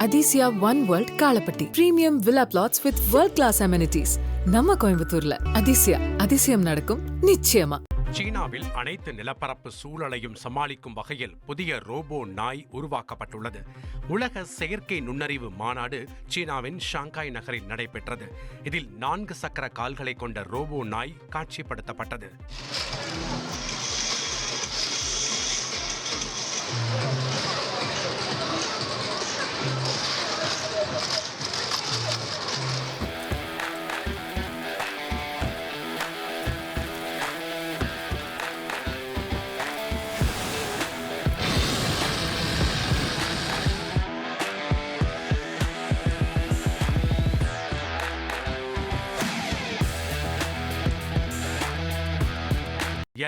Athisaya one world Kalapatti premium villa plots with world class amenities நம்ம கோயம்புத்தூர்ல. அதிசயம் நடக்கும் நிச்சயமா. சீனாவில் அனைத்து நிலப்பரப்பு சூழலையும் சமாளிக்கும் வகையில் புதிய ரோபோ நாய் உருவாக்கப்பட்டுள்ளது. உலக செயற்கை நுண்ணறிவு மாநாடு சீனாவின் ஷாங்காய் நகரில் நடைபெற்றது. இதில் 4 சக்கர கால்களை கொண்ட ரோபோ நாய் காட்சிப்படுத்தப்பட்டது.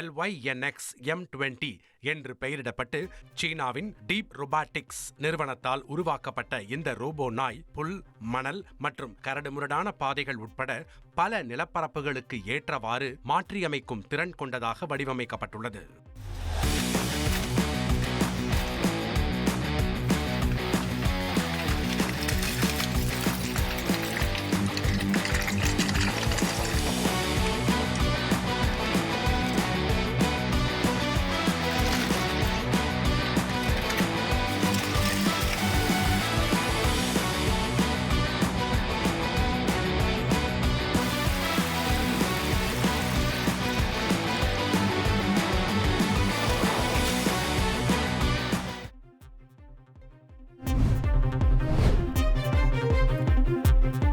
LYNX M20 என்று பெயரிடப்பட்டு சீனாவின் டீப் ரொபாட்டிக்ஸ் நிறுவனத்தால் உருவாக்கப்பட்ட இந்த ரோபோ நாய் புல், மணல் மற்றும் கரடுமுரடான பாதைகள் உட்பட பல நிலப்பரப்புகளுக்கு ஏற்றவாறு மாற்றியமைக்கும் திறன் கொண்டதாக வடிவமைக்கப்பட்டுள்ளது.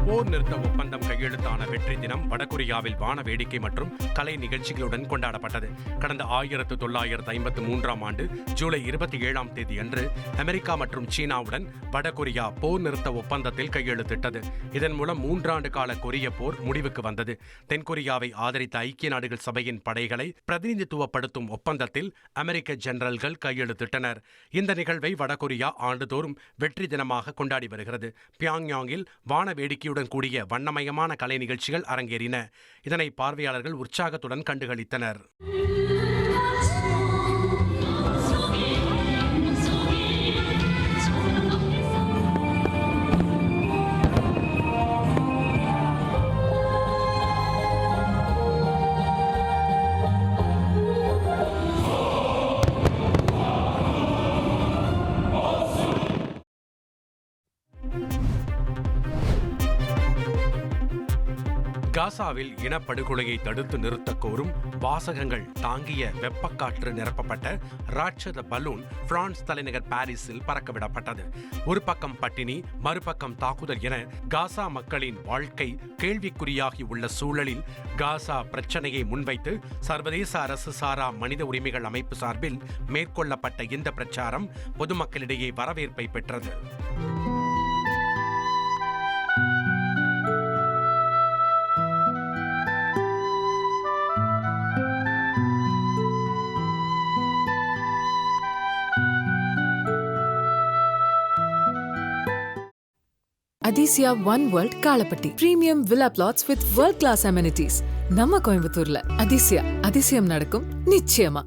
போர் நிறுத்த ஒப்பந்தம் கையெழுத்தான வெற்றி தினம் வடகொரியாவில் வான வேடிக்கை மற்றும் கலை நிகழ்ச்சிகளுடன் கொண்டாடப்பட்டது. கடந்த 1953ஆம் ஆண்டு ஜூலை 27ஆம் தேதி அன்று அமெரிக்கா மற்றும் சீனாவுடன் வடகொரியா போர் நிறுத்த ஒப்பந்தத்தில் கையெழுத்திட்டது. இதன் மூலம் 3 ஆண்டு கால கொரிய போர் முடிவுக்கு வந்தது. தென்கொரியாவை ஆதரித்த ஐக்கிய நாடுகள் சபையின் படைகளை பிரதிநிதித்துவப்படுத்தும் ஒப்பந்தத்தில் அமெரிக்க ஜெனரல்கள் கையெழுத்திட்டனர். இந்த நிகழ்வை வடகொரியா ஆண்டுதோறும் வெற்றி தினமாக கொண்டாடி வருகிறது. பியாங்யாங்கில் வான வேடிக்கையுடன் கூடிய வண்ணமயமான கலை நிகழ்ச்சிகள் அரங்கேறின. இதனை பார்வையாளர்கள் உற்சாகத்துடன் கண்டுகளித்தனர். காசாவில் இனப்படுகொலையை தடுத்து நிறுத்தக் கோரும் வாசகங்கள் தாங்கிய வெப்பக்காற்று நிரப்பப்பட்ட ராட்சத பலூன் பிரான்ஸ் தலைநகர் பாரிஸில் பறக்கவிடப்பட்டது. ஒரு பக்கம் பட்டினி, மறுபக்கம் தாக்குதல் என காசா மக்களின் வாழ்க்கை கேள்விக்குறியாகி உள்ள சூழலில் காசா பிரச்சனையை முன்வைத்து சர்வதேச அரசு சாரா மனித உரிமைகள் அமைப்பு சார்பில் மேற்கொள்ளப்பட்ட இந்த பிரச்சாரம் பொதுமக்களிடையே வரவேற்பை பெற்றது. Athisaya one world Kalapatti premium villa plots with world class amenities நம்ம கோயம்புத்தூர்ல. அதிசயம் நடக்கும் நிச்சயமா.